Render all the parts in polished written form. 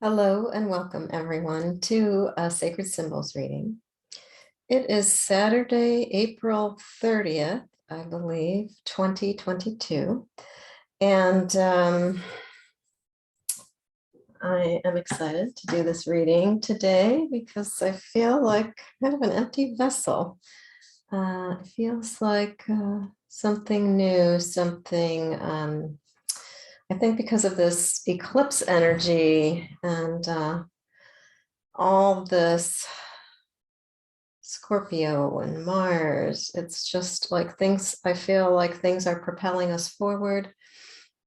Hello and welcome everyone to a Sacred Symbols reading. It is Saturday, April 30th, I believe, 2022. And I am excited to do this reading today because I feel like kind of an empty vessel. It feels like something new, something I think because of this eclipse energy and all this Scorpio and Mars, it's just like things, I feel like things are propelling us forward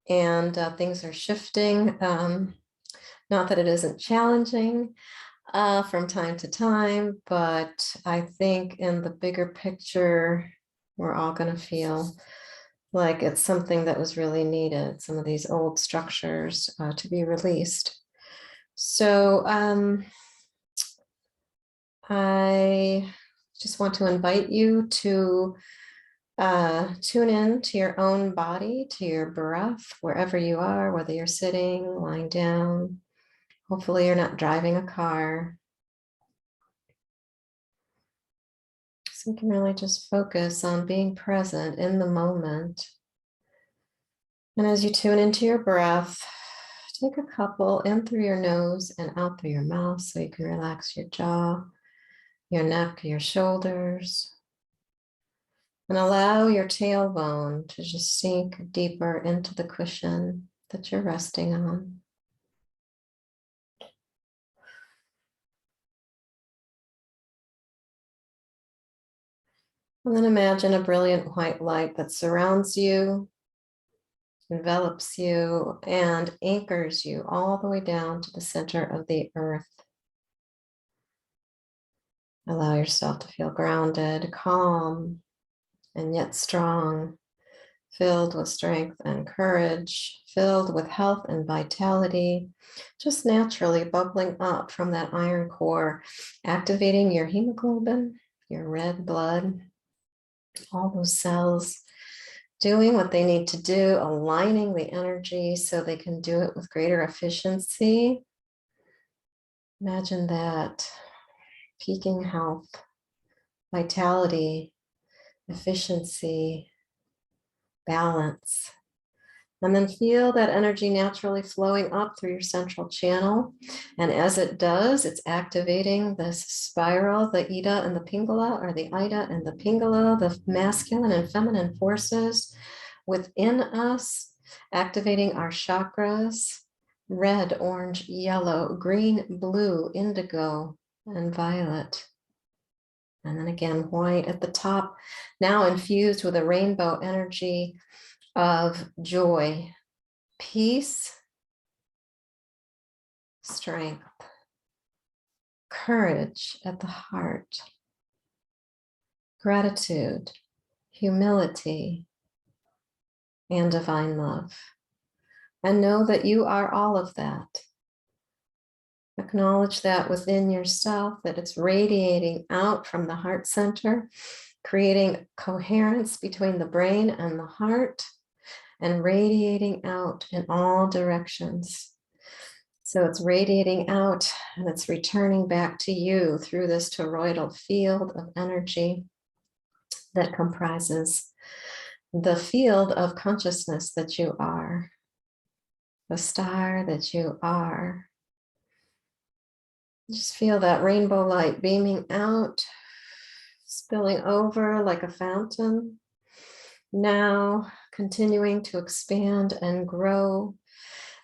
and things are shifting. Not that it isn't challenging from time to time, but I think in the bigger picture, we're all going to feel like it's something that was really needed, some of these old structures to be released. So I just want to invite you to tune in to your own body, to your breath, wherever you are, whether you're sitting, lying down. Hopefully you're not driving a car. So you can really just focus on being present in the moment. And as you tune into your breath, take a couple in through your nose and out through your mouth so you can relax your jaw, your neck, your shoulders. And allow your tailbone to just sink deeper into the cushion that you're resting on. And then imagine a brilliant white light that surrounds you, envelops you, and anchors you all the way down to the center of the earth. Allow yourself to feel grounded, calm, and yet strong, filled with strength and courage, filled with health and vitality, just naturally bubbling up from that iron core, activating your hemoglobin, your red blood, all those cells doing what they need to do, aligning the energy so they can do it with greater efficiency. Imagine that peaking health, vitality, efficiency, balance. And then feel that energy naturally flowing up through your central channel. And as it does, it's activating this spiral, the Ida and the Pingala, or the Ida and the Pingala, the masculine and feminine forces within us, activating our chakras, red, orange, yellow, green, blue, indigo, and violet. And then again, white at the top, now infused with a rainbow energy of joy, peace, strength, courage at the heart, gratitude, humility, and divine love. And know that you are all of that. Acknowledge that within yourself, that it's radiating out from the heart center, creating coherence between the brain and the heart, and radiating out in all directions. So it's radiating out and it's returning back to you through this toroidal field of energy that comprises the field of consciousness that you are, the star that you are. Just feel that rainbow light beaming out, spilling over like a fountain. Now continuing to expand and grow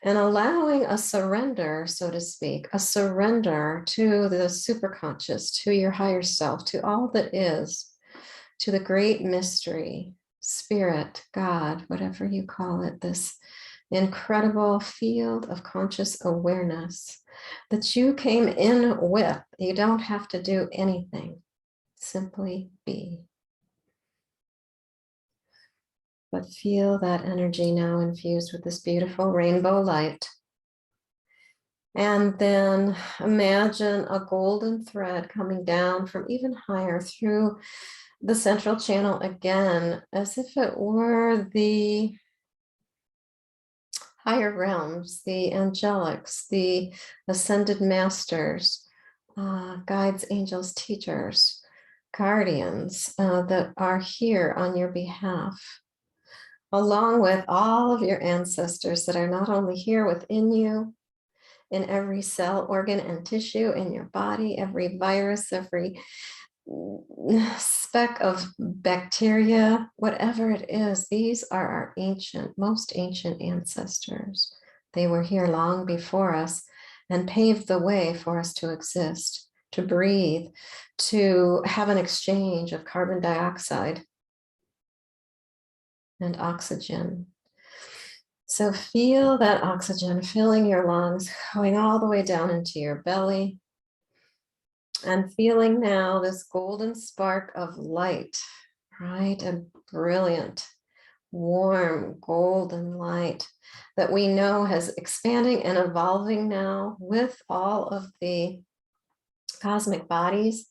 and allowing a surrender, so to speak, a surrender to the superconscious, to your higher self, to all that is, to the great mystery, spirit, God, whatever you call it, this incredible field of conscious awareness that you came in with. You don't have to do anything, simply be. But feel that energy now infused with this beautiful rainbow light. And then imagine a golden thread coming down from even higher through the central channel again, as if it were the higher realms, the angelics, the ascended masters, guides, angels, teachers, guardians that are here on your behalf, along with all of your ancestors that are not only here within you, in every cell, organ, and tissue in your body, every virus, every speck of bacteria, whatever it is, these are our most ancient ancestors. They were here long before us and paved the way for us to exist, to breathe, to have an exchange of carbon dioxide and oxygen. So feel that oxygen filling your lungs, going all the way down into your belly, and feeling now this golden spark of light, right? A brilliant, warm, golden light that we know has expanding and evolving now with all of the cosmic bodies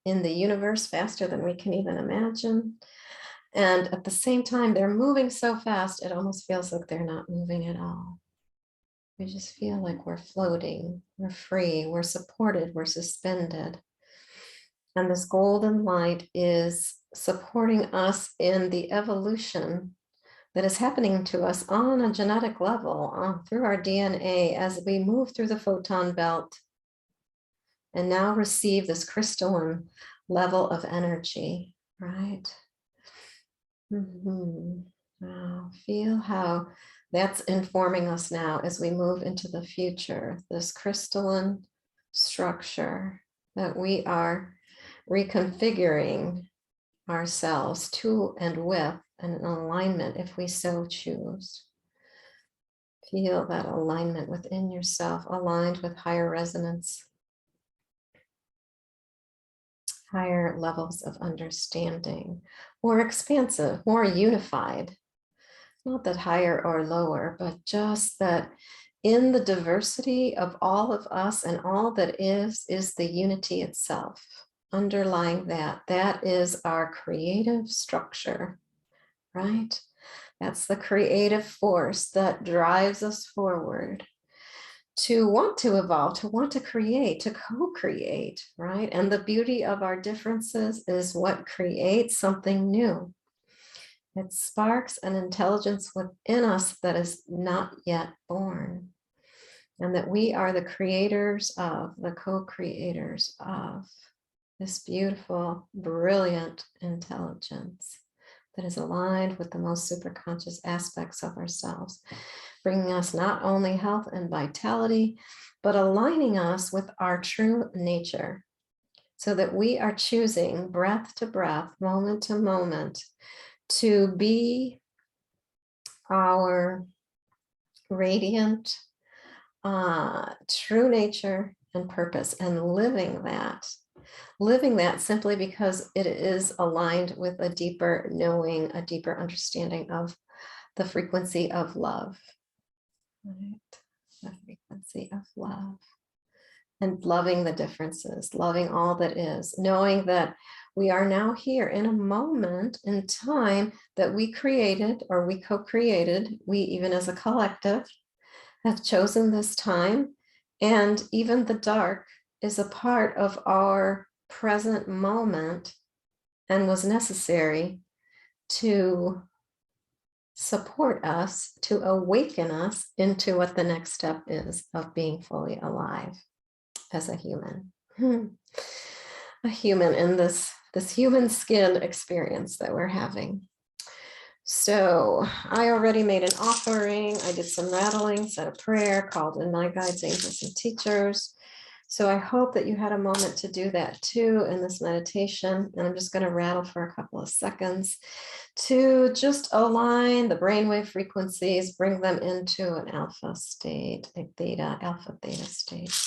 in the universe faster than we can even imagine. And at the same time, they're moving so fast, it almost feels like they're not moving at all. We just feel like we're floating, we're free, we're supported, we're suspended. And this golden light is supporting us in the evolution that is happening to us on a genetic level through our DNA as we move through the photon belt and now receive this crystalline level of energy, right? Wow. Feel how that's informing us now as we move into the future, this crystalline structure that we are reconfiguring ourselves to and with an alignment if we so choose. Feel that alignment within yourself, aligned with higher resonance, higher levels of understanding, more expansive, more unified. Not that higher or lower, but just that in the diversity of all of us and all that is the unity itself. Underlying that, that is our creative structure, right? That's the creative force that drives us forward to want to evolve, to want to create, to co-create, right? And the beauty of our differences is what creates something new. It sparks an intelligence within us that is not yet born, and that we are the creators of, the co-creators of this beautiful, brilliant intelligence that is aligned with the most superconscious aspects of ourselves, bringing us not only health and vitality, but aligning us with our true nature, so that we are choosing breath to breath, moment to moment, to be our radiant, true nature and purpose, and living that simply because it is aligned with a deeper knowing, a deeper understanding of the frequency of love, right? The frequency of love. And loving the differences, loving all that is, knowing that we are now here in a moment in time that we created, or we co-created, we even as a collective have chosen this time, and even the dark is a part of our present moment and was necessary to support us, to awaken us into what the next step is of being fully alive as a human. A human in this human skin experience that we're having. So I already made an offering. I did some rattling, said a prayer, called in my guides, angels, and teachers. So I hope that you had a moment to do that too in this meditation. And I'm just going to rattle for a couple of seconds to just align the brainwave frequencies, bring them into an alpha state, a theta, alpha theta state.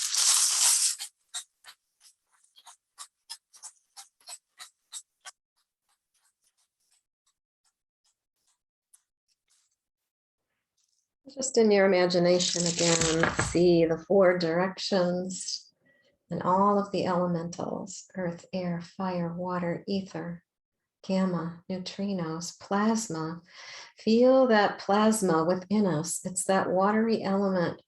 Just in your imagination again, see the 4 directions and all of the elementals: earth, air, fire, water, ether, gamma, neutrinos, plasma. Feel that plasma within us. It's that watery element.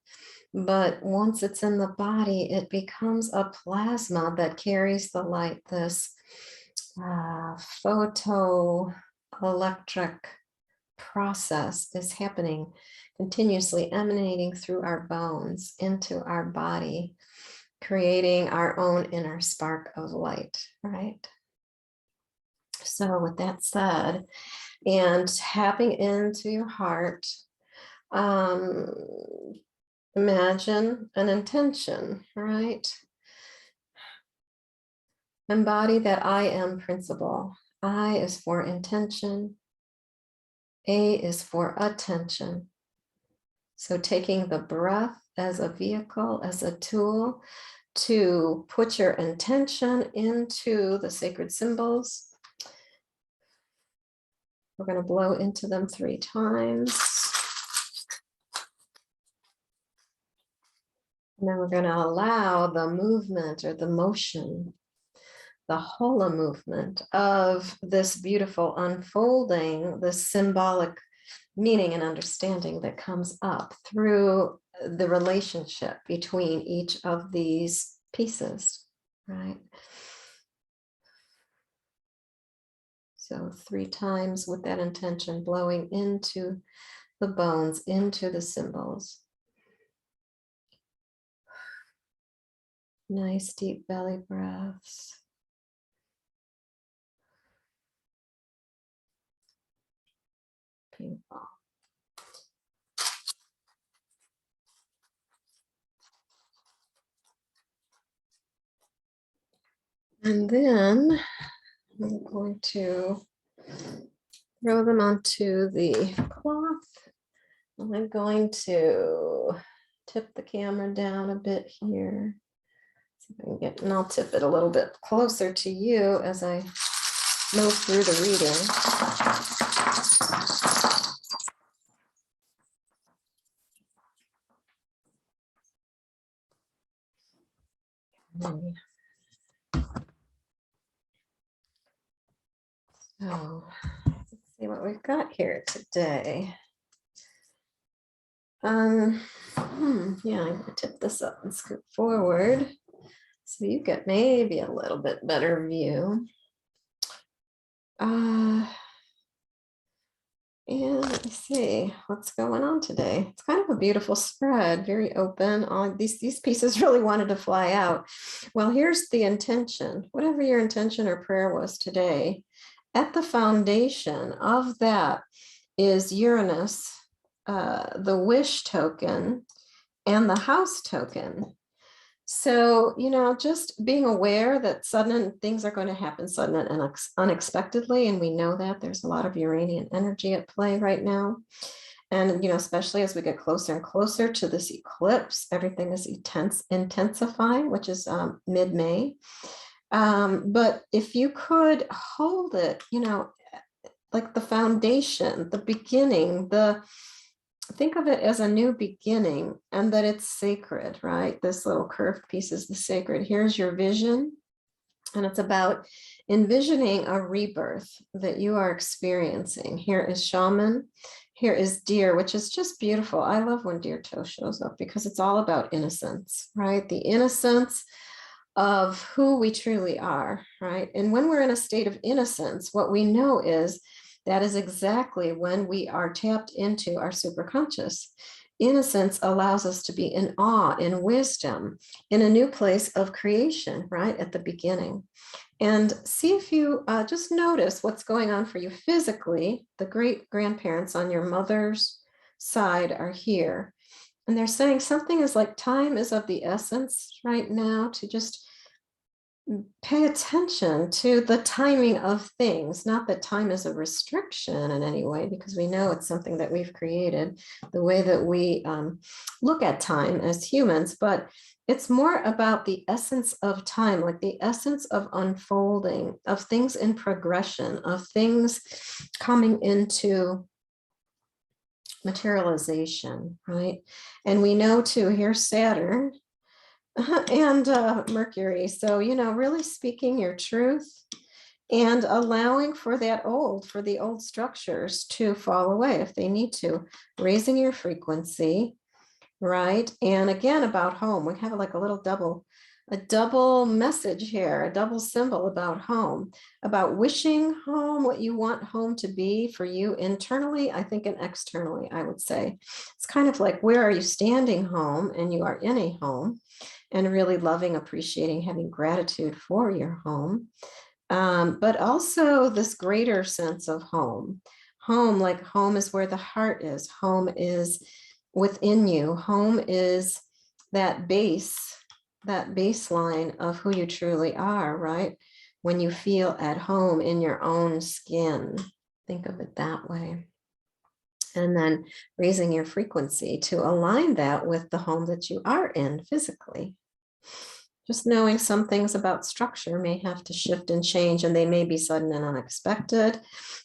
But once it's in the body, it becomes a plasma that carries the light. This photoelectric process is happening, continuously emanating through our bones into our body, creating our own inner spark of light, right? So with that said, and tapping into your heart, imagine an intention, right? Embody that I am principle. I is for intention. A is for attention. So taking the breath as a vehicle, as a tool to put your intention into the sacred symbols. We're going to blow into them 3 times. And then we're going to allow the movement or the motion, the hola movement of this beautiful unfolding, this symbolic meaning and understanding that comes up through the relationship between each of these pieces, right? So 3 times with that intention, blowing into the bones, into the symbols. Nice deep belly breaths. Beautiful. And then I'm going to throw them onto the cloth. I'm going to tip the camera down a bit here. See if I can get, and I'll tip it a little bit closer to you as I move through the reading. So let's see what we've got here today. Yeah, I'm gonna tip this up and scoot forward so you get maybe a little bit better view. And let me see what's going on today. It's kind of a beautiful spread, very open. All these pieces really wanted to fly out. Well, here's the intention. Whatever your intention or prayer was today, at the foundation of that is Uranus, the wish token, and the house token. So, just being aware that sudden things are going to happen sudden and unexpectedly. And we know that there's a lot of Uranian energy at play right now. And, especially as we get closer and closer to this eclipse, everything is intensifying, which is mid-May. But if you could hold it, like the foundation, the beginning, think of it as a new beginning, and that it's sacred, right? This little curved piece is the sacred. Here's your vision, and it's about envisioning a rebirth that you are experiencing. Here is shaman, here is deer, which is just beautiful. I love when deer toe shows up because it's all about innocence, right? The innocence of who we truly are, right? And when we're in a state of innocence, what we know is that is exactly when we are tapped into our superconscious. Innocence allows us to be in awe, in wisdom, in a new place of creation, right at the beginning. And see if you just notice what's going on for you physically. The great grandparents on your mother's side are here. And they're saying something is like time is of the essence right now, to just pay attention to the timing of things. Not that time is a restriction in any way, because we know it's something that we've created, the way that we look at time as humans, but it's more about the essence of time, like the essence of unfolding, of things in progression, of things coming into materialization, right? And we know too, here's Saturn and Mercury. So, really speaking your truth and allowing for the old structures to fall away if they need to, raising your frequency, right? And again, about home, we have like a double message here, a double symbol about home, about wishing home, what you want home to be for you internally, I think, and externally, I would say. It's kind of like, where are you standing home? And you are in a home, and really loving, appreciating, having gratitude for your home. But also this greater sense of home. Like home is where the heart is. Home is within you. Home is that baseline of who you truly are, right? When you feel at home in your own skin, think of it that way. And then raising your frequency to align that with the home that you are in physically. Just knowing some things about structure may have to shift and change, and they may be sudden and unexpected,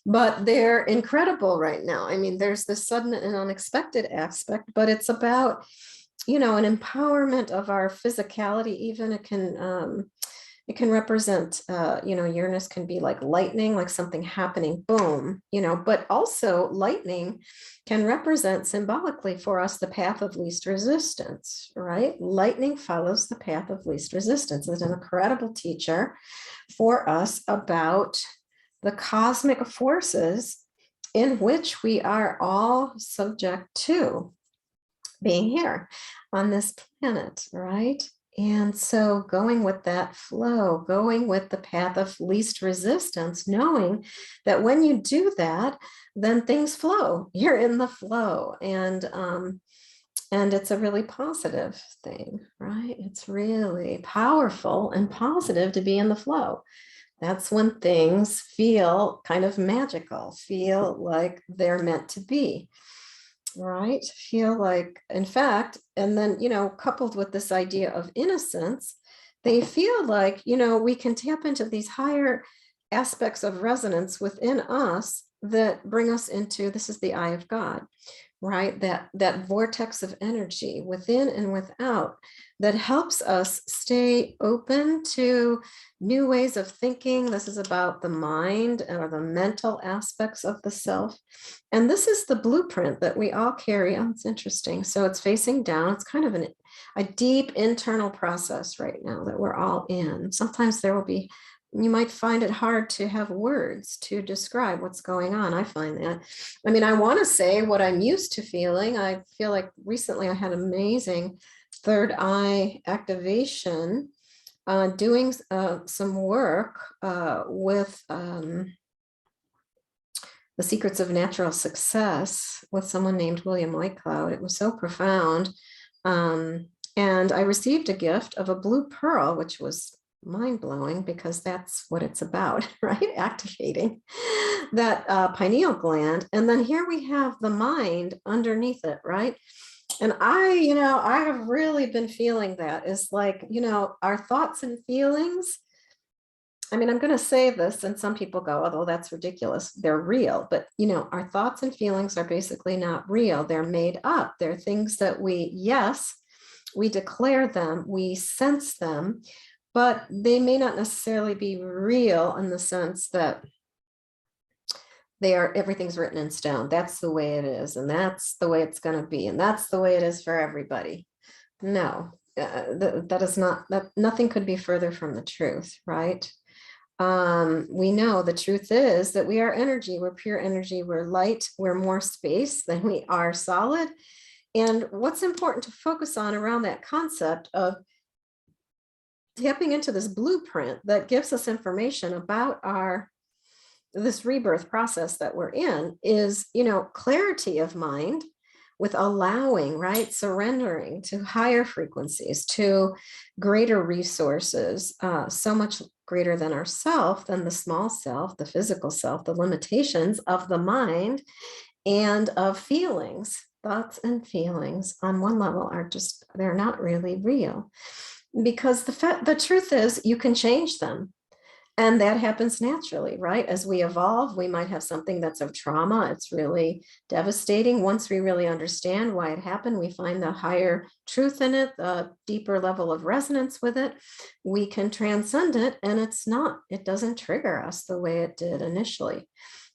but they're incredible right now. I mean, there's this sudden and unexpected aspect, but it's about, an empowerment of our physicality. Even it can represent, Uranus can be like lightning, like something happening, boom, but also lightning can represent symbolically for us the path of least resistance, right? Lightning follows the path of least resistance. It's an incredible teacher for us about the cosmic forces in which we are all subject to being here on this planet, right? And so going with that flow, going with the path of least resistance, knowing that when you do that, then things flow. You're in the flow. And it's a really positive thing, right? It's really powerful and positive to be in the flow. That's when things feel kind of magical, feel like they're meant to be. Right, feel like, in fact, and then, coupled with this idea of innocence, they feel like, we can tap into these higher aspects of resonance within us that bring us into, this is the eye of God, right? That vortex of energy within and without that helps us stay open to new ways of thinking. This is about the mind or the mental aspects of the self. And this is the blueprint that we all carry. Oh, it's interesting. So it's facing down. It's kind of a deep internal process right now that we're all in. Sometimes you might find it hard to have words to describe what's going on. I find that. I mean, I want to say what I'm used to feeling. I feel like recently I had amazing third eye activation, doing some work with the Secrets of Natural Success with someone named William Whitecloud. It was so profound. And I received a gift of a blue pearl, which was mind-blowing because that's what it's about, right? Activating that pineal gland. And then here we have the mind underneath it, right? And I have really been feeling that is like, our thoughts and feelings. I mean, I'm going to say this, and some people go, oh, that's ridiculous. They're real. But, our thoughts and feelings are basically not real. They're made up. They're things that we declare them, we sense them, but they may not necessarily be real in the sense that everything's written in stone. That's the way it is. And that's the way it's going to be. And that's the way it is for everybody. No, that is not, that nothing could be further from the truth, right? We know the truth is that we are energy, we're pure energy, we're light, we're more space than we are solid. And what's important to focus on around that concept of tapping into this blueprint that gives us information about this rebirth process that we're in is, clarity of mind with allowing, right? Surrendering to higher frequencies, to greater resources, so much greater than ourself, than the small self, the physical self, the limitations of the mind and of feelings. Thoughts and feelings on one level they're not really real, because the truth is you can change them. And that happens naturally, right? As we evolve, we might have something that's of trauma. It's really devastating. Once we really understand why it happened, we find the higher truth in it, the deeper level of resonance with it. We can transcend it, and it doesn't trigger us the way it did initially.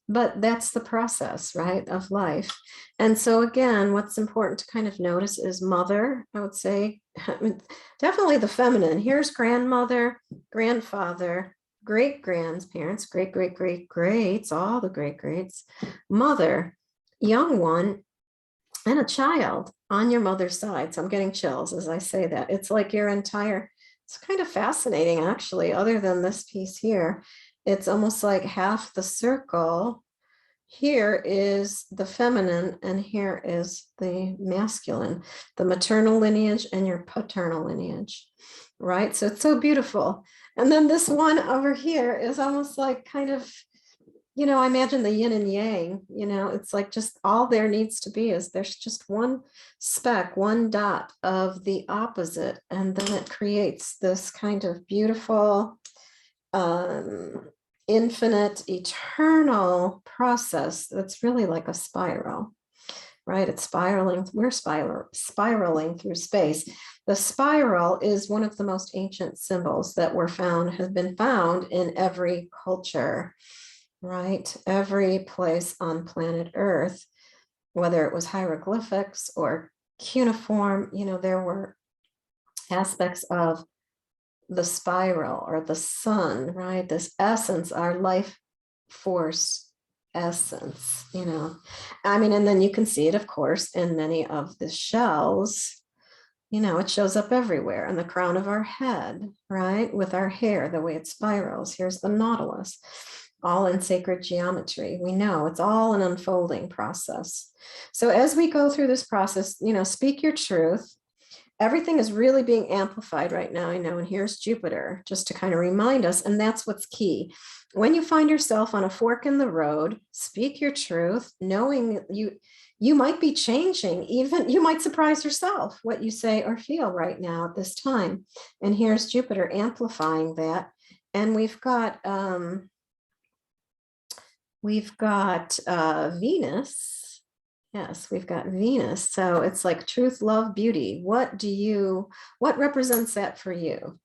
But that's the process, right, of life. And so, again, what's important to kind of notice is mother, I would say, definitely the feminine. Here's grandmother, grandfather, great grandparents, great, great, great, greats, all the great greats, mother, young one, and a child on your mother's side. So I'm getting chills as I say that. It's like your entire, it's kind of fascinating, actually, other than this piece here. It's almost like half the circle. Here is the feminine, and here is the masculine, the maternal lineage and your paternal lineage, right? So it's so beautiful. And then this one over here is almost like kind of, I imagine the yin and yang, it's like just all there needs to be is there's just one speck, one dot of the opposite, and then it creates this kind of beautiful, infinite, eternal process that's really like a spiral, right? It's spiraling, we're spiraling through space. The spiral is one of the most ancient symbols that have been found in every culture, right? Every place on planet Earth, whether it was hieroglyphics or cuneiform, there were aspects of the spiral or the sun, right? This essence, our life force essence, and then you can see it, of course, in many of the shells. It shows up everywhere in the crown of our head, right? With our hair, the way it spirals. Here's the nautilus, all in sacred geometry. We know it's all an unfolding process. So as we go through this process, speak your truth. Everything is really being amplified right now, and here's Jupiter, just to kind of remind us, and that's what's key. When you find yourself on a fork in the road, speak your truth, knowing you might be changing, even you might surprise yourself what you say or feel right now at this time. And here's Jupiter amplifying that. And we've got Venus. Yes, we've got Venus. So it's like truth, love, beauty. What represents that for you?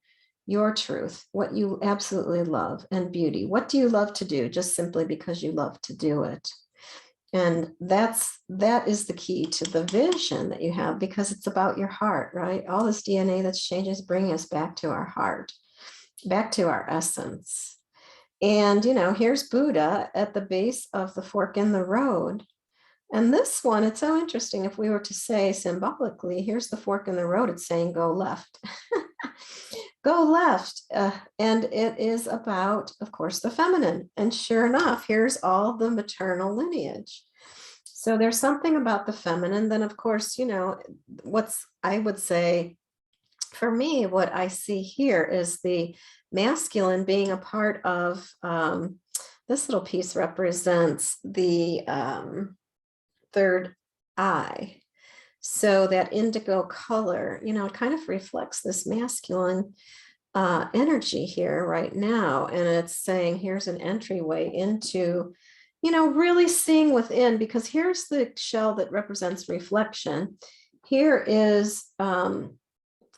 Your truth, what you absolutely love, and beauty. What do you love to do just simply because you love to do it? And that is the key to the vision that you have, because it's about your heart, right? All this DNA that's changing is bringing us back to our heart, back to our essence. And, here's Buddha at the base of the fork in the road. And this one, it's so interesting. If we were to say symbolically, here's the fork in the road, it's saying go left. Go left. And it is about, of course, the feminine. And sure enough, here's all the maternal lineage. So there's something about the feminine. Then, of course, I would say, for me, what I see here is the masculine being a part of, this little piece represents the third eye. So that indigo color, it kind of reflects this masculine energy here right now. And it's saying, here's an entryway into, really seeing within, because here's the shell that represents reflection. Here is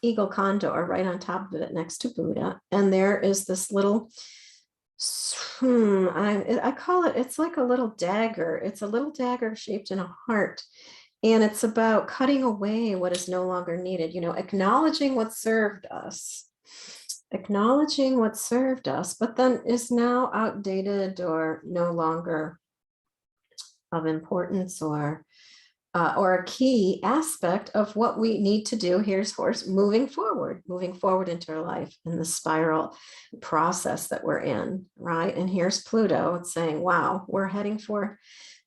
eagle condor right on top of it next to Buddha. And there is this little, I call it, it's like a little dagger. It's a little dagger shaped in a heart. And it's about cutting away what is no longer needed, acknowledging what served us, but then is now outdated or no longer of importance, or a key aspect of what we need to do. Here's horse moving forward into our life in the spiral process that we're in, right? And here's Pluto. It's saying, wow, we're heading for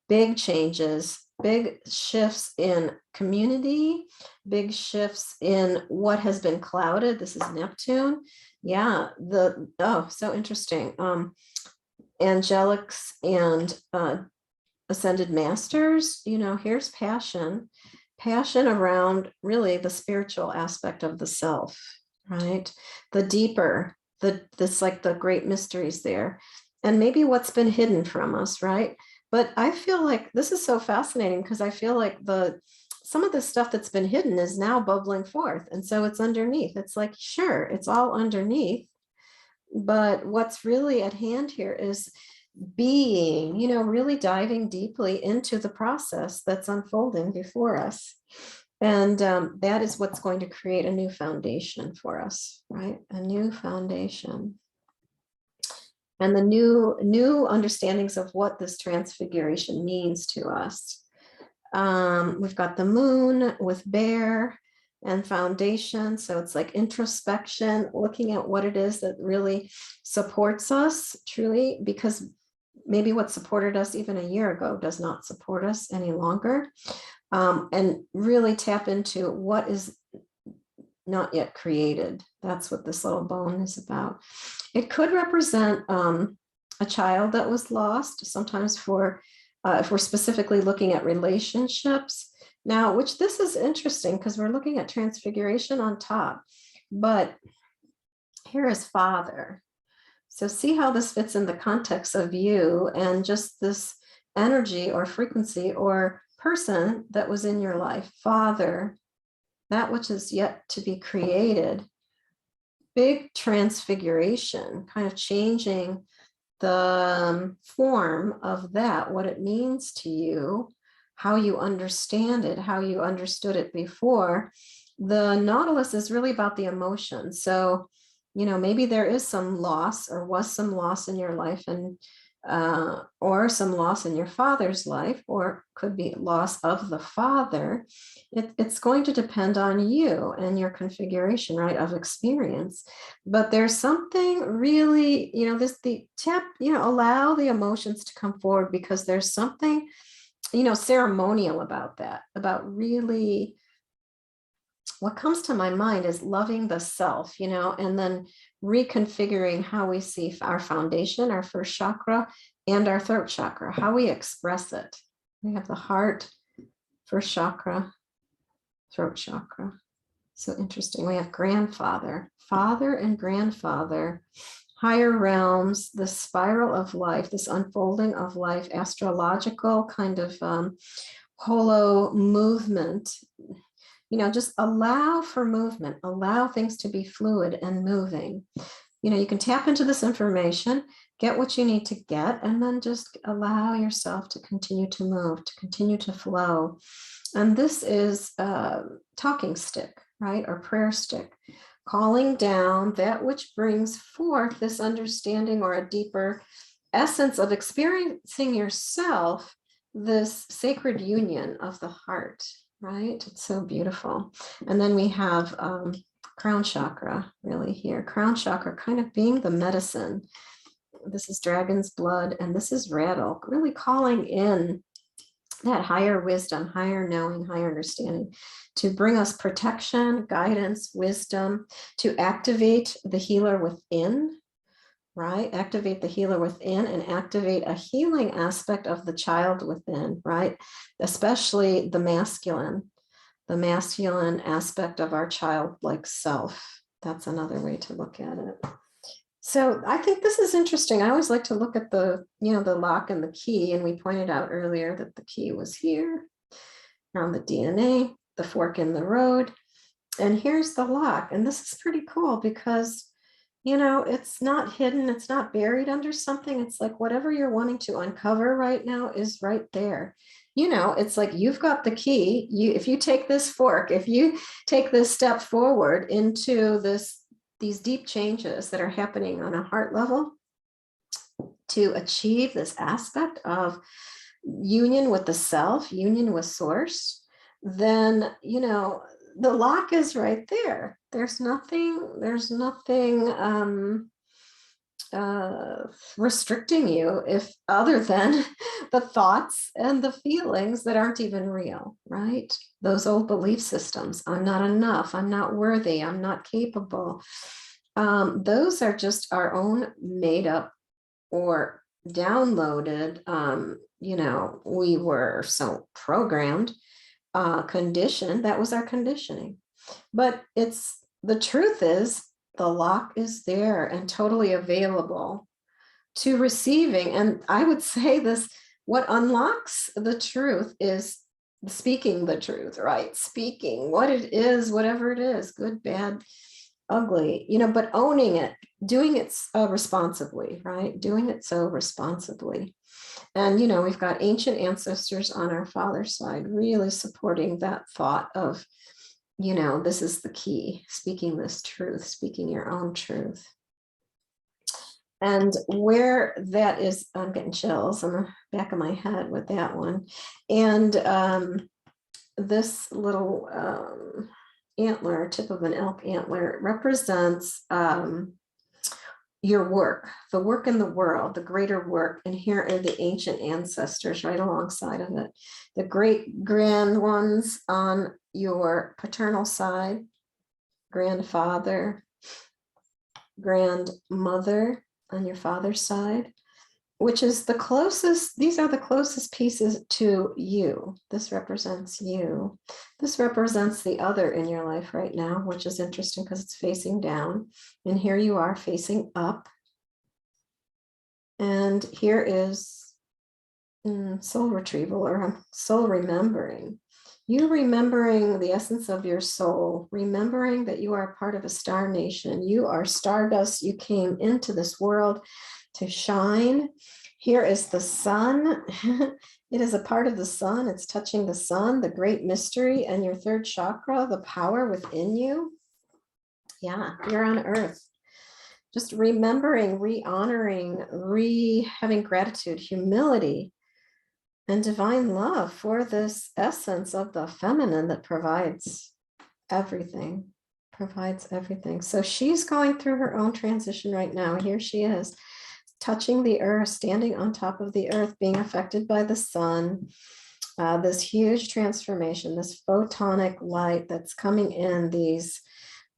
big changes, big shifts in community, big shifts in what has been clouded. This is Neptune. Yeah, so interesting. Angelics and ascended masters, here's passion around really the spiritual aspect of the self, right? The deeper this like the great mysteries there, and maybe what's been hidden from us, right? But I feel like this is so fascinating because I feel like some of the stuff that's been hidden is now bubbling forth. And so it's underneath. It's like, sure, it's all underneath. But what's really at hand here is being, really diving deeply into the process that's unfolding before us. And that is what's going to create a new foundation for us, right? A new foundation. And the new understandings of what this transfiguration means to us. We've got the moon with bear and foundation. So it's like introspection, looking at what it is that really supports us truly, because maybe what supported us even a year ago does not support us any longer. And really tap into what is not yet created. That's what this little bone is about. It could represent a child that was lost, sometimes for if we're specifically looking at relationships. Now, which this is interesting because we're looking at transfiguration on top, but here is father. So see how this fits in the context of you and just this energy or frequency or person that was in your life. Father, that which is yet to be created. Big transfiguration, kind of changing the form of that, what it means to you, how you understand it, how you understood it before. The Nautilus is really about the emotion. So, maybe there is some loss or was some loss in your life, and or some loss in your father's life, or could be loss of the father. It's going to depend on you and your configuration, right, of experience. But there's something really, allow the emotions to come forward, because there's something, ceremonial about that, about really what comes to my mind is loving the self, and then reconfiguring how we see our foundation, our first chakra, and our throat chakra, how we express it. We have the heart, first chakra, throat chakra. So interesting. We have grandfather, father and grandfather, higher realms, the spiral of life, this unfolding of life, astrological kind of holo movement. Just allow for movement, allow things to be fluid and moving. You can tap into this information, get what you need to get, and then just allow yourself to continue to move, to continue to flow. And this is a talking stick, right? Or prayer stick, calling down that which brings forth this understanding or a deeper essence of experiencing yourself, this sacred union of the heart. Right? It's so beautiful. And then we have crown chakra really here. Crown chakra kind of being the medicine. This is dragon's blood, and this is rattle, really calling in that higher wisdom, higher knowing, higher understanding to bring us protection, guidance, wisdom, to activate the healer within, right? Activate the healer within and activate a healing aspect of the child within, right? Especially the masculine aspect of our childlike self. That's another way to look at it. So I think this is interesting. I always like to look at the lock and the key, and we pointed out earlier that the key was here around the DNA, the fork in the road, and here's the lock. And this is pretty cool because it's not hidden. It's not buried under something. It's like whatever you're wanting to uncover right now is right there. It's like you've got the key. If you take this fork, if you take this step forward into these deep changes that are happening on a heart level to achieve this aspect of union with the self, union with source, then, the lock is right there. There's nothing restricting you if other than the thoughts and the feelings that aren't even real, right? Those old belief systems. I'm not enough. I'm not worthy. I'm not capable. Those are just our own made up or downloaded, we were so programmed, conditioned. That was our conditioning. But the truth is, The lock is there and totally available to receiving. And I would say this, what unlocks the truth is speaking the truth, right? Speaking what it is, whatever it is, good, bad, ugly, but owning it, doing it responsibly, right? Doing it so responsibly. And, we've got ancient ancestors on our father's side, really supporting that thought of, this is the key, speaking this truth, speaking your own truth. And where that is, I'm getting chills on the back of my head with that one. And this little antler, tip of an elk antler, represents your work, the work in the world, the greater work. And here are the ancient ancestors right alongside of it. The great grand ones on your paternal side, grandfather, grandmother on your father's side, which is the closest, these are the closest pieces to you. This represents you. This represents the other in your life right now, which is interesting because it's facing down. And here you are facing up. And here is soul retrieval or soul remembering. You remembering the essence of your soul, remembering that you are part of a star nation. You are stardust. You came into this world to shine. Here is the sun. It is a part of the sun. It's touching the sun, the great mystery, and your third chakra, the power within you. Yeah, you're on earth. Just remembering, re-honoring, having gratitude, humility, and divine love for this essence of the feminine that provides everything, So she's going through her own transition right now. Here she is, touching the earth, standing on top of the earth, being affected by the sun, this huge transformation, this photonic light that's coming in, these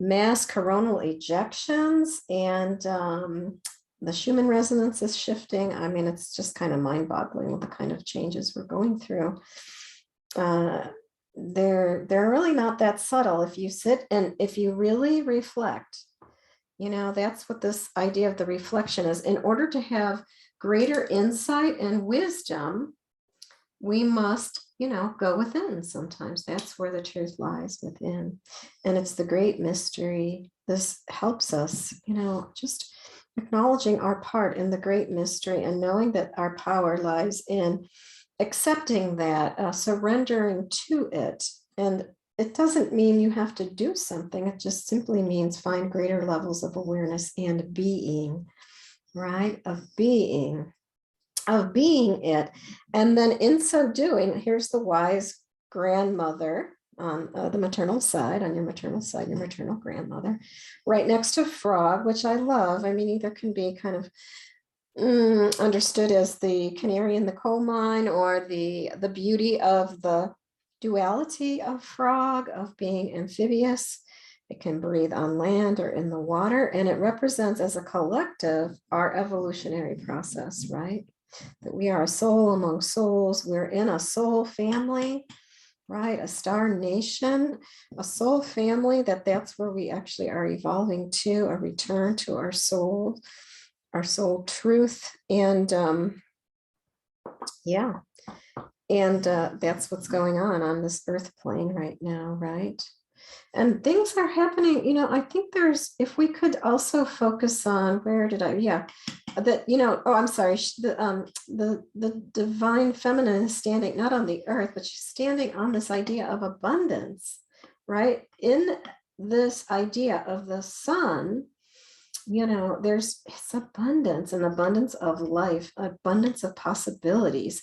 mass coronal ejections, and the Schumann resonance is shifting. I mean, it's just kind of mind-boggling with the kind of changes we're going through. They're really not that subtle. If you sit and if you really reflect, that's what this idea of the reflection is. In order to have greater insight and wisdom, we must, go within. Sometimes that's where the truth lies, within. And it's the great mystery. This helps us, just acknowledging our part in the great mystery and knowing that our power lies in accepting that, surrendering to it. And it doesn't mean you have to do something. It just simply means find greater levels of awareness and being, right? Of being it. And then in so doing, here's the wise grandmother on the maternal side, your maternal grandmother, right next to frog, which I love. I mean, either can be kind of understood as the canary in the coal mine, or the beauty of the duality of frog, of being amphibious. It can breathe on land or in the water, and it represents as a collective our evolutionary process, right? That we are a soul among souls. We're in a soul family, right? A star nation, a soul family, that's where we actually are evolving to, a return to our soul truth. And that's what's going on this earth plane right now, right? And things are happening, I think if we could also focus on, I'm sorry, the divine feminine is standing not on the earth, but she's standing on this idea of abundance, right? In this idea of the sun, it's abundance, an abundance of life, abundance of possibilities.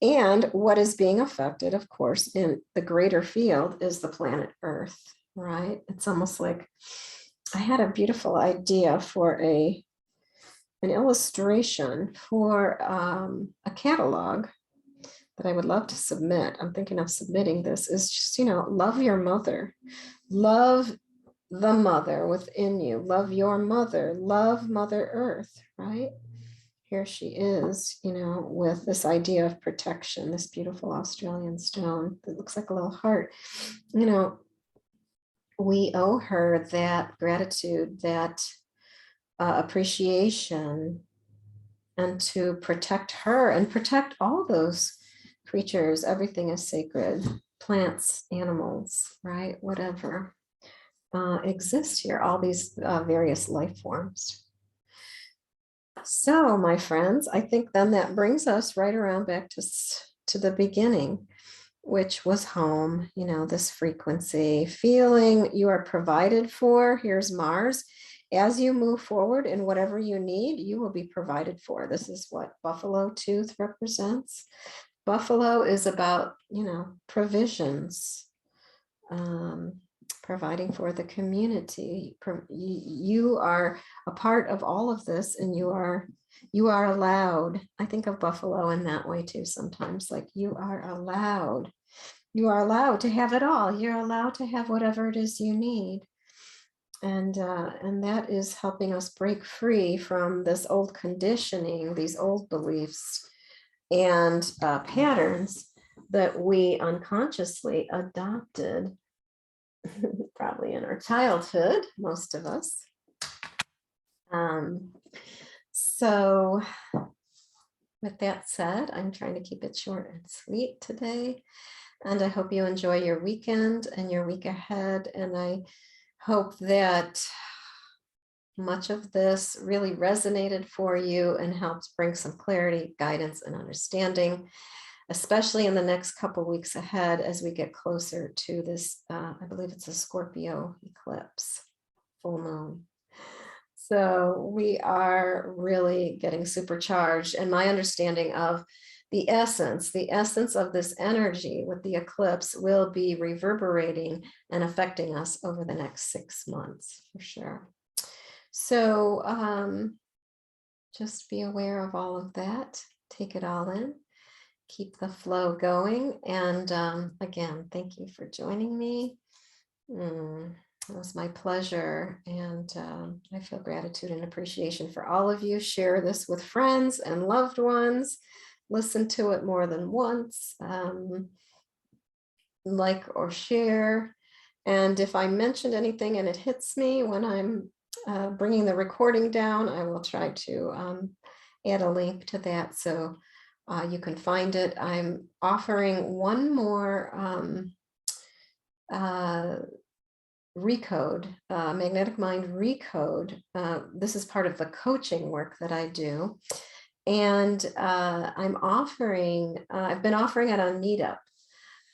And what is being affected, of course, in the greater field is the planet Earth, right? It's almost like I had a beautiful idea for an illustration for a catalog that I would love to submit. I'm thinking of submitting this, is just, love your mother, love the mother within you, love your mother, love Mother Earth, right? Here she is, with this idea of protection, this beautiful Australian stone that looks like a little heart, we owe her that gratitude, that appreciation, and to protect her and protect all those creatures. Everything is sacred, plants, animals, right? Whatever exist here, all these various life forms. So, my friends, I think then that brings us right around back to the beginning, which was home, you know, this frequency, feeling you are provided for. Here's Mars. As you move forward in whatever you need, you will be provided for. This is what buffalo tooth represents. Buffalo is about, you know, provisions, providing for the community. You are a part of all of this, and you are allowed. I think of buffalo in that way too sometimes, like you are allowed to have it all. You're allowed to have whatever it is you need. And that is helping us break free from this old conditioning, these old beliefs and patterns that we unconsciously adopted, probably in our childhood, most of us. So with that said, I'm trying to keep it short and sweet today. And I hope you enjoy your weekend and your week ahead. And I hope that much of this really resonated for you and helped bring some clarity, guidance, and understanding, especially in the next couple of weeks ahead as we get closer to this, I believe it's a Scorpio eclipse, full moon. So we are really getting supercharged. And my understanding of the essence of this energy with the eclipse will be reverberating and affecting us over the next 6 months for sure. So just be aware of all of that. Take it all in. Keep the flow going. And again, thank you for joining me. It was my pleasure. And I feel gratitude and appreciation for all of you. Share this with friends and loved ones. Listen to it more than once. Like or share. And if I mentioned anything and it hits me when I'm bringing the recording down, I will try to add a link to that so you can find it. I'm offering one more recode, magnetic mind recode. This is part of the coaching work that I do. And I'm offering, I've been offering it on Meetup.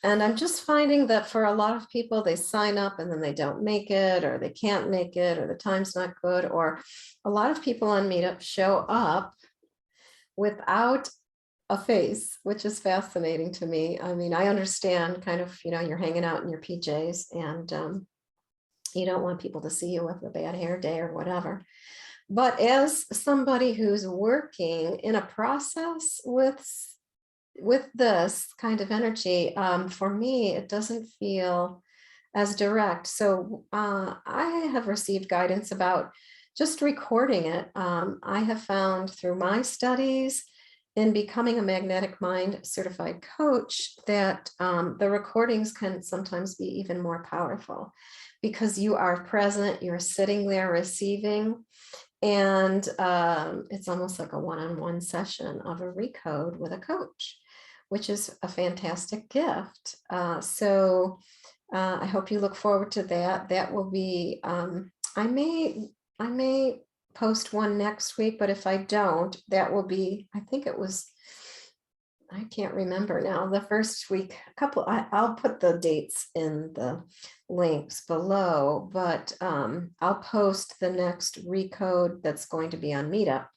And I'm just finding that for a lot of people, they sign up and then they don't make it, or they can't make it, or the time's not good, or a lot of people on Meetup show up without a face, which is fascinating to me. I mean, I understand kind of, you know, you're hanging out in your PJs and you don't want people to see you with a bad hair day or whatever. But as somebody who's working in a process with this kind of energy, for me, it doesn't feel as direct. So I have received guidance about just recording it. I have found through my studies in becoming a magnetic mind certified coach that the recordings can sometimes be even more powerful because you are present, you're sitting there receiving. And it's almost like a one-on-one session of a recode with a coach, which is a fantastic gift. So I hope you look forward to that. That will be, I may post one next week, but if I don't, that will be, I think it was, I can't remember now, the first week, I'll put the dates in the links below, but I'll post the next recode that's going to be on Meetup.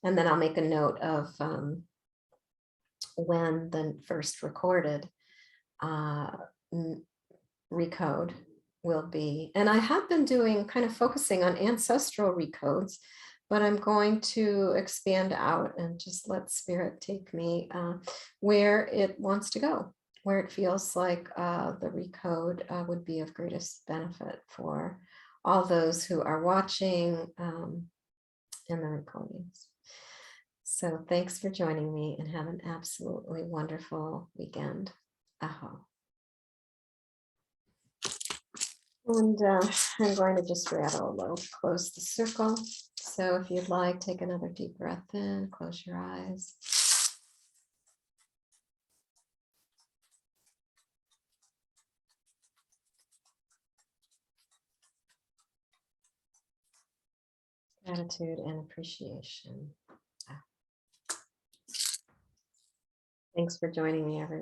And then I'll make a note of when the first recorded recode will be. And I have been doing kind of focusing on ancestral recodes, but I'm going to expand out and just let spirit take me where it wants to go, where it feels like the recode would be of greatest benefit for all those who are watching in the recordings. So thanks for joining me and have an absolutely wonderful weekend. Aho. And I'm going to just rattle a little to close the circle. So if you'd like, take another deep breath in, close your eyes. Gratitude and appreciation. Thanks for joining me, everyone.